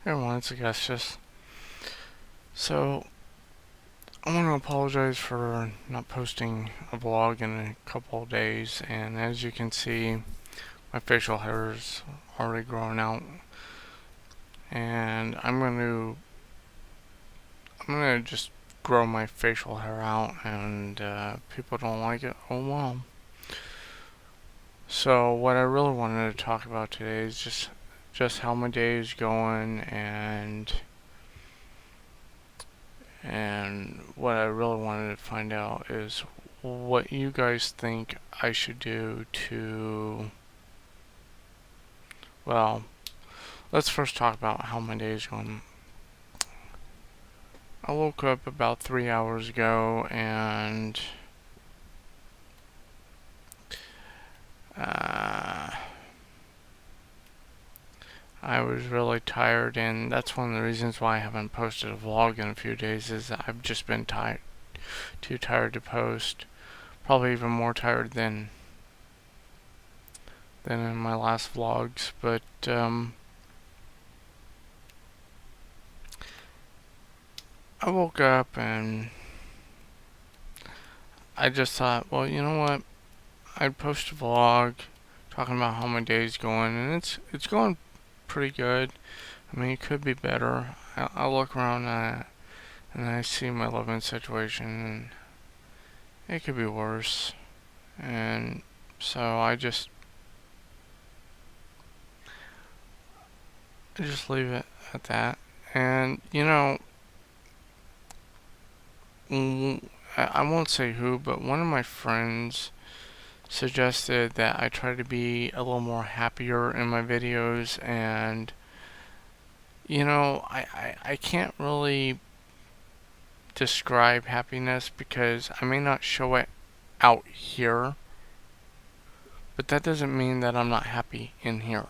Hey everyone, it's Augustus. So, I want to apologize for not posting a vlog in a couple of days, and as you can see, my facial hair is already growing out, and I'm gonna just grow my facial hair out, and people don't like it. Oh well. So, what I really wanted to talk about today is just how my day is going, and what I really wanted to find out is what you guys think I should do to, well, let's first talk about how my day is going. I woke up about 3 hours ago and uh, I was really tired, and that's one of the reasons why I haven't posted a vlog in a few days is that I've just been too tired to post. Probably even more tired than in my last vlogs, but I woke up and I just thought, well, you know what? I'd post a vlog talking about how my day's going, and it's going pretty good. I mean, it could be better. I look around and I see my living situation, and it could be worse. And so I just leave it at that. And I won't say who, but one of my friends suggested that I try to be a little more happier in my videos, and I can't really describe happiness because I may not show it out here, but that doesn't mean that I'm not happy in here.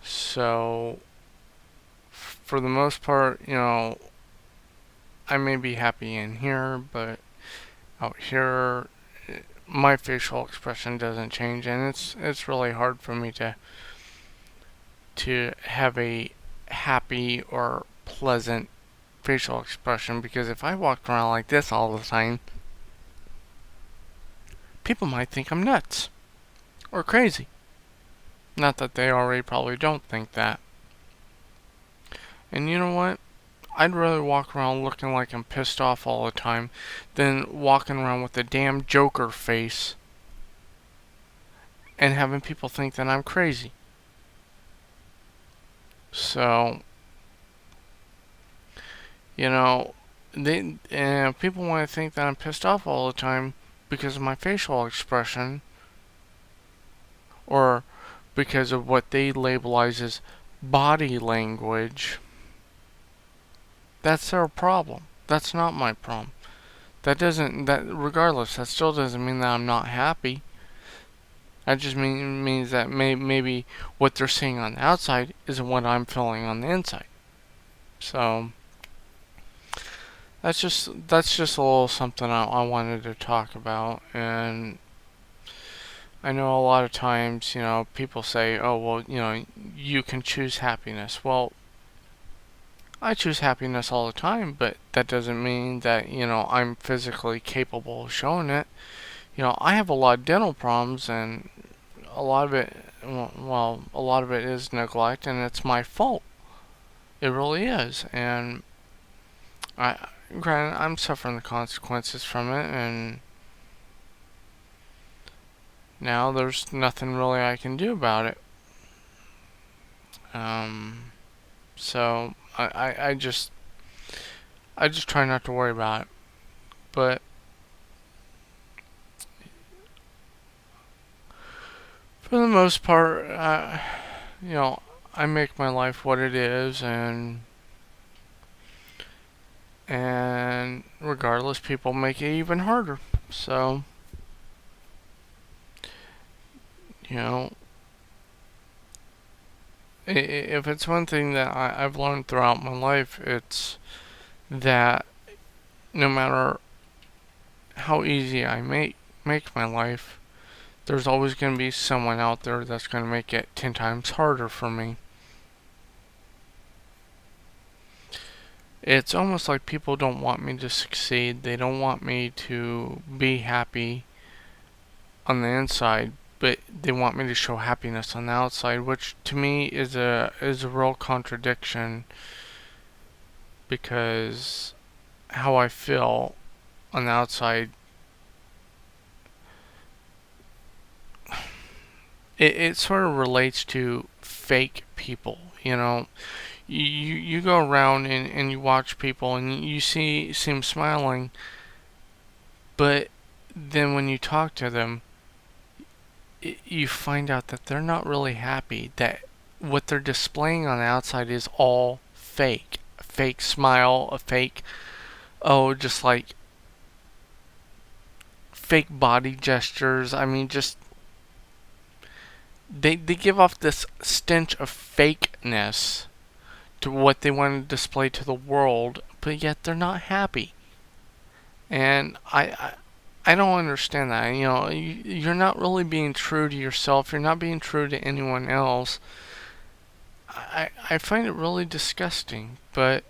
So, for the most part, I may be happy in here, but out here, my facial expression doesn't change, and it's really hard for me to have a happy or pleasant facial expression, because if I walked around like this all the time, people might think I'm nuts or crazy. Not that they already probably don't think that. And you know what? I'd rather walk around looking like I'm pissed off all the time than walking around with a damn Joker face and having people think that I'm crazy. So, you know, people want to think that I'm pissed off all the time because of my facial expression, or because of what they labelize as body language. That's their problem. That's not my problem. Regardless, that still doesn't mean that I'm not happy. That just means that maybe what they're seeing on the outside isn't what I'm feeling on the inside. So that's just a little something I wanted to talk about. And I know a lot of times, people say, oh, well, you can choose happiness. Well, I choose happiness all the time, but that doesn't mean that, I'm physically capable of showing it. I have a lot of dental problems, and a lot of it, a lot of it is neglect, and it's my fault. It really is. And granted, I'm suffering the consequences from it, and now there's nothing really I can do about it. So I just try not to worry about it. But for the most part, you know, I make my life what it is, and regardless, people make it even harder. So, you know, if it's one thing that I've learned throughout my life, it's that no matter how easy I make my life, there's always going to be someone out there that's going to make it 10 times harder for me. It's almost like people don't want me to succeed. They don't want me to be happy on the inside, but they want me to show happiness on the outside, which to me is a real contradiction because how I feel on the outside, it sort of relates to fake people. You go around and you watch people and you see them smiling, but then when you talk to them, you find out that they're not really happy. That what they're displaying on the outside is all fake. A fake smile, a fake, just like fake body gestures. I mean, just they give off this stench of fakeness to what they want to display to the world, but yet they're not happy. And I don't understand that. You're not really being true to yourself. You're not being true to anyone else. I find it really disgusting. But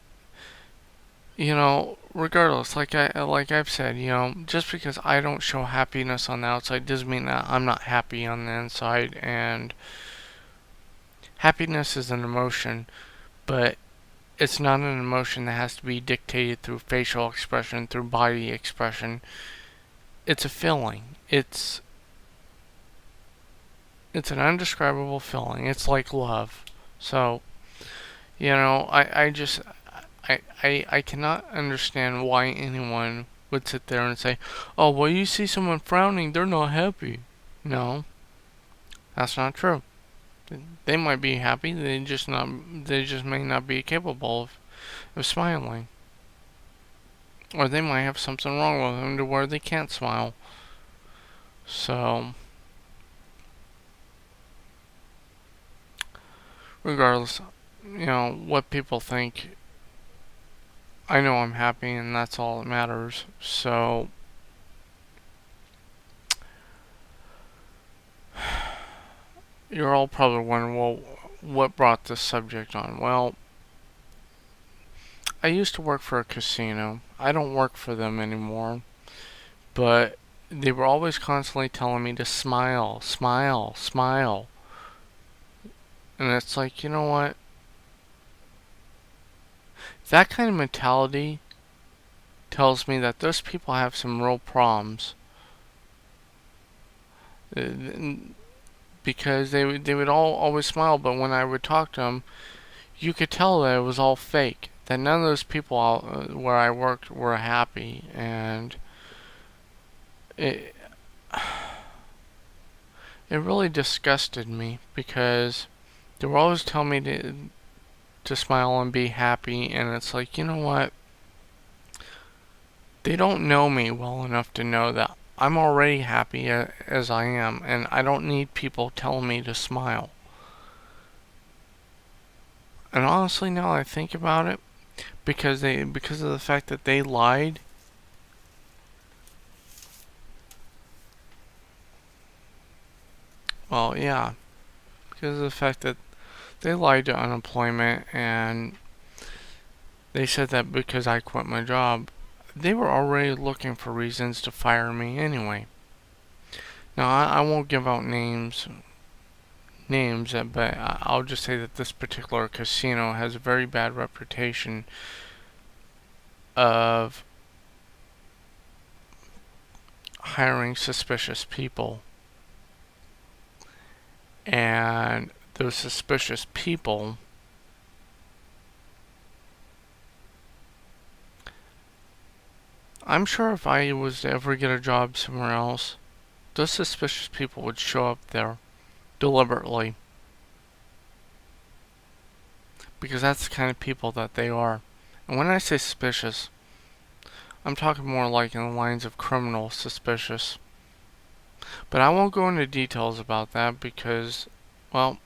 regardless, like I've said, just because I don't show happiness on the outside doesn't mean that I'm not happy on the inside. And happiness is an emotion, but it's not an emotion that has to be dictated through facial expression, through body expression. It's a feeling. It's an undescribable feeling. It's like love. So, I just I cannot understand why anyone would sit there and say, "Oh, well, you see someone frowning, they're not happy." No, that's not true. They might be happy. They just may not be capable of smiling, or they might have something wrong with them to where they can't smile. So, regardless, what people think, I know I'm happy, and that's all that matters. So, you're all probably wondering, well, what brought this subject on? Well, I used to work for a casino. I don't work for them anymore, but they were always constantly telling me to smile, smile, smile. And it's like, you know what? That kind of mentality tells me that those people have some real problems. Because they would all always smile, but when I would talk to them, you could tell that it was all fake. That none of those people where I worked were happy, and it it really disgusted me because they were always telling me to smile and be happy, and it's like, you know what? They don't know me well enough to know that I'm already happy as I am, and I don't need people telling me to smile. And honestly, now I think about it, because of the fact that they lied, well, yeah, because of the fact that they lied to unemployment and they said that because I quit my job, they were already looking for reasons to fire me anyway. Now, I won't give out names, but I'll just say that this particular casino has a very bad reputation of hiring suspicious people. And those suspicious people I'm sure if I was to ever get a job somewhere else, those suspicious people would show up there deliberately. Because that's the kind of people that they are. And when I say suspicious, I'm talking more like in the lines of criminal suspicious. But I won't go into details about that because, well,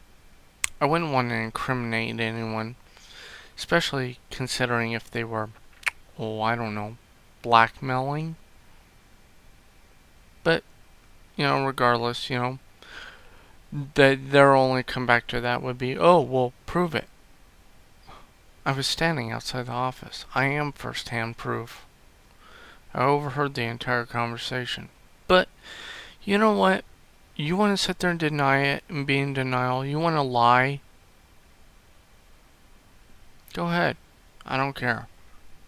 I wouldn't want to incriminate anyone. Especially considering if they were, oh, I don't know, blackmailing. But, regardless, that their only comeback to that would be, oh, well, prove it. I was standing outside the office. I am first-hand proof. I overheard the entire conversation. But, you know what? You want to sit there and deny it and be in denial? You want to lie? Go ahead. I don't care.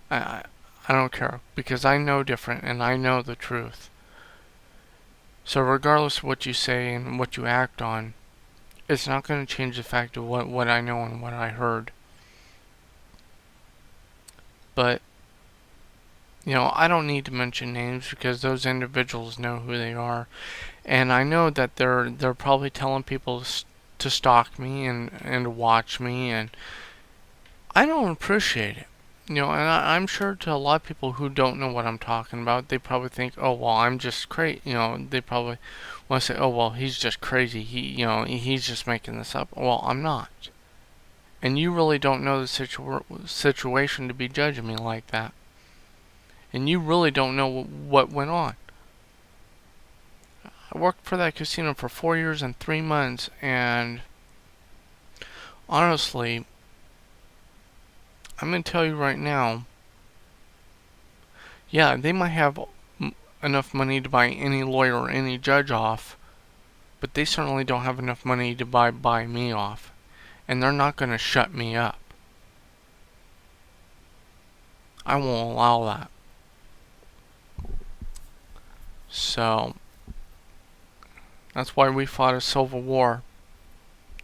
I, I don't care. Because I know different and I know the truth. So regardless of what you say and what you act on, it's not going to change the fact of what I know and what I heard. But, I don't need to mention names because those individuals know who they are. And I know that they're probably telling people to stalk me and watch me, and I don't appreciate it. And I'm sure to a lot of people who don't know what I'm talking about, they probably think, oh, well, I'm just crazy. They probably want to say, oh, well, he's just crazy. He's just making this up. Well, I'm not. And you really don't know the situation to be judging me like that. And you really don't know what went on. I worked for that casino for 4 years and 3 months, and honestly, I'm going to tell you right now, yeah, they might have enough money to buy any lawyer or any judge off, but they certainly don't have enough money to buy me off. And they're not going to shut me up. I won't allow that. So, that's why we fought a civil war.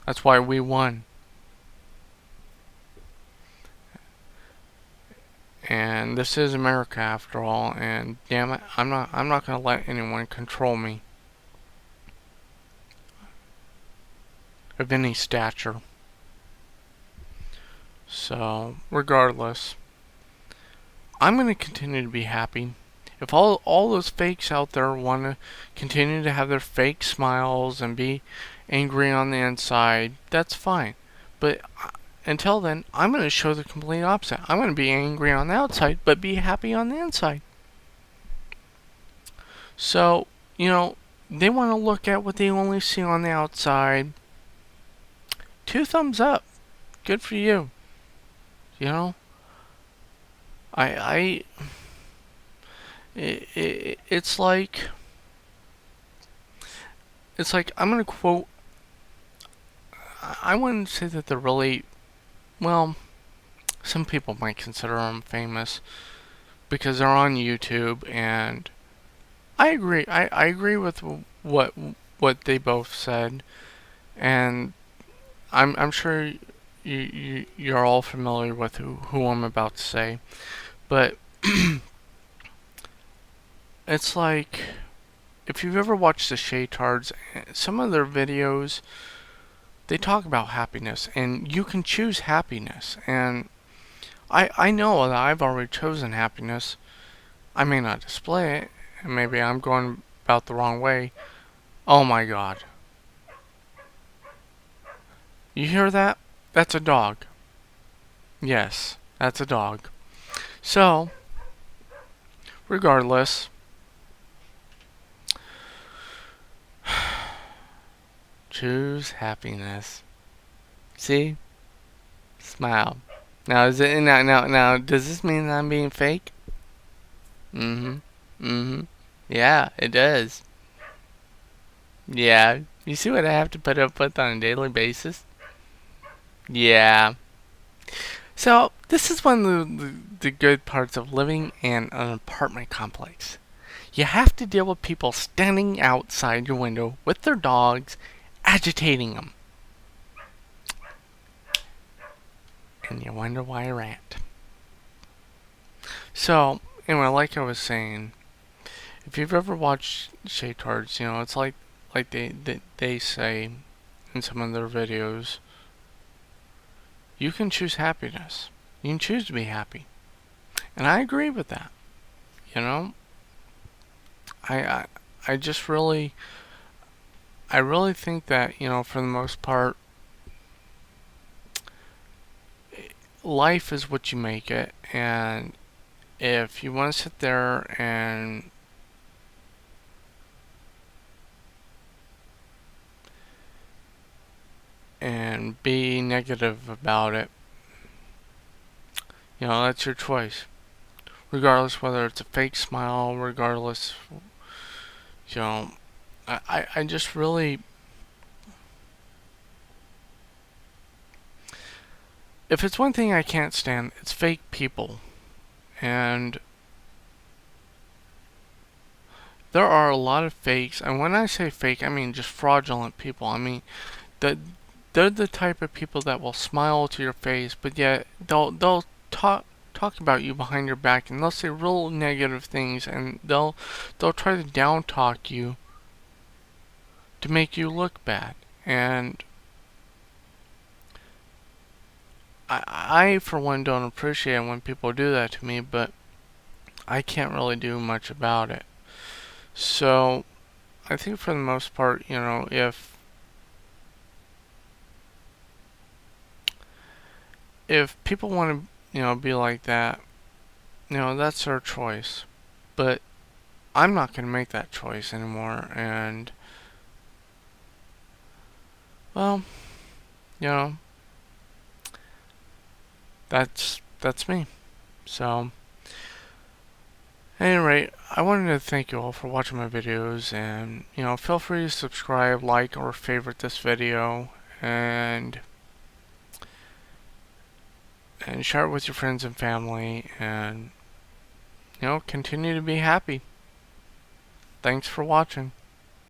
That's why we won. And this is America after all, and damn it, I'm not going to let anyone control me of any stature. So, regardless, I'm going to continue to be happy. If all those fakes out there want to continue to have their fake smiles and be angry on the inside, that's fine. But until then, I'm going to show the complete opposite. I'm going to be angry on the outside, but be happy on the inside. So, they want to look at what they only see on the outside. 2 thumbs up. Good for you. I it's like I'm gonna quote. I wouldn't say that they're really, well, some people might consider them famous because they're on YouTube, and I agree. I agree with what they both said, and I'm sure you're all familiar with who I'm about to say, but it's like, if you've ever watched the Shaytards, some of their videos, they talk about happiness, and you can choose happiness. And I know that I've already chosen happiness. I may not display it, and maybe I'm going about the wrong way. Oh my god. You hear that? That's a dog. Yes, that's a dog. So, regardless, choose happiness. See? Smile. Now is it now does this mean that I'm being fake? Mm-hmm. Mm-hmm. Yeah, it does. Yeah. You see what I have to put up with on a daily basis? Yeah. So this is one of the good parts of living in an apartment complex. You have to deal with people standing outside your window with their dogs, agitating them. And you wonder why I rant. So, anyway, like I was saying, if you've ever watched Shaytards, it's like they say in some of their videos, you can choose happiness. You can choose to be happy. And I agree with that. I I just really think that, for the most part, life is what you make it, and if you want to sit there and be negative about it, You know, that's your choice. Regardless whether it's a fake smile, regardless, you know, I just really, if it's one thing I can't stand, it's fake people. And there are a lot of fakes, and when I say fake, I mean just fraudulent people. I mean, the, they're the type of people that will smile to your face, but yet they'll talk about you behind your back, and they'll say real negative things, and they'll try to down talk you to make you look bad. And I for one don't appreciate when people do that to me, but I can't really do much about it. So I think for the most part, you know, if people want to, you know, be like that, you know, that's their choice. But I'm not going to make that choice anymore. And well, you know, that's me. So, at any rate, I wanted to thank you all for watching my videos, and you know, feel free to subscribe, like, or favorite this video, and share it with your friends and family, and you know, continue to be happy. Thanks for watching.